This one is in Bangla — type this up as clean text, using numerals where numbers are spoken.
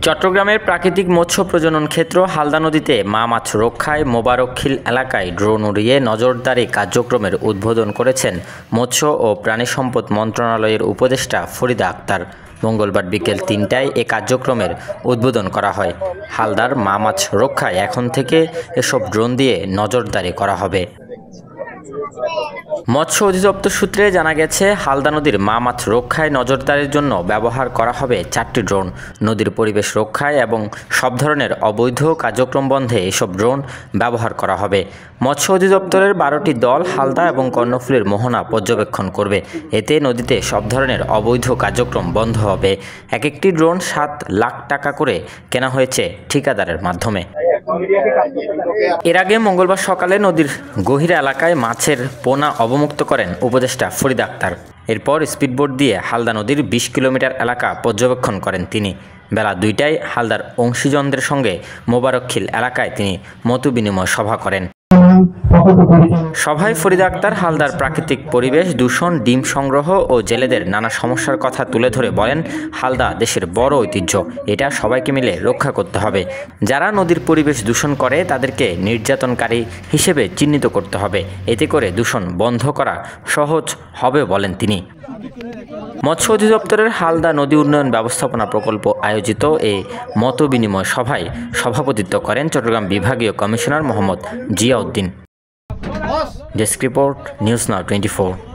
চট্টগ্রামের প্রাকৃতিক মৎস্য প্রজনন ক্ষেত্র হালদা নদীতে মা মাছ রক্ষায় মোবারকখিল এলাকায় ড্রোন উড়িয়ে নজরদারি কার্যক্রমের উদ্বোধন করেছেন মৎস্য ও প্রাণী সম্পদ মন্ত্রণালয়ের উপদেষ্টা ফরিদা আক্তার। মঙ্গলবার বিকেল ৩টায় এ কার্যক্রমের উদ্বোধন করা হয়। হালদার মা মাছ রক্ষায় এখন থেকে এসব ড্রোন দিয়ে নজরদারি করা হবে। মৎস্য অধিদপ্তর সূত্রে জানা গেছে, হালদা নদীর মা মাছ রক্ষায় নজরদারির জন্য ব্যবহার করা হবে 4টি ড্রোন। নদীর পরিবেশ রক্ষায় এবং সব ধরনের অবৈধ কার্যক্রম বন্ধে এসব ড্রোন ব্যবহার করা হবে। মৎস্য অধিদপ্তরের 12টি দল হালদা এবং কর্ণফুলীর মোহনা পর্যবেক্ষণ করবে। এতে নদীতে সব ধরনের অবৈধ কার্যক্রম বন্ধ হবে। একটি ড্রোন 7 লাখ টাকা করে কেনা হয়েছে ঠিকাদারের মাধ্যমে। এর আগে মঙ্গলবার সকালে নদীর গহিরা এলাকায় মাছের পোনা অবমুক্ত করেন উপদেষ্টা ফরিদা আক্তার। এরপর স্পিডবোট দিয়ে হালদা নদীর 20 কিলোমিটার এলাকা পর্যবেক্ষণ করেন তিনি। বেলা 2টায় হালদার অংশীজনদের সঙ্গে মোবারকখিল এলাকায় তিনি মতবিনিময় সভা করেন। সভায় ফরিদা আক্তার হালদার প্রাকৃতিক পরিবেশ, দূষণ, ডিম সংগ্রহ ও জেলেদের নানা সমস্যার কথা তুলে ধরে বলেন, হালদা দেশের বড় ঐতিহ্য, এটা সবাইকে মিলে রক্ষা করতে হবে। যারা নদীর পরিবেশ দূষণ করে তাদেরকে নির্যাতনকারী হিসেবে চিহ্নিত করতে হবে। এতে করে দূষণ বন্ধ করা সহজ হবে বলেন তিনি। মৎস্য অধিদপ্তরের হালদা নদী উন্নয়ন ব্যবস্থাপনা প্রকল্প আয়োজিত এই মতবিনিময় সভায় সভাপতিত্ব করেন চট্টগ্রাম বিভাগীয় commissioner Mohammad Ziauddin. Desk report, news now 24।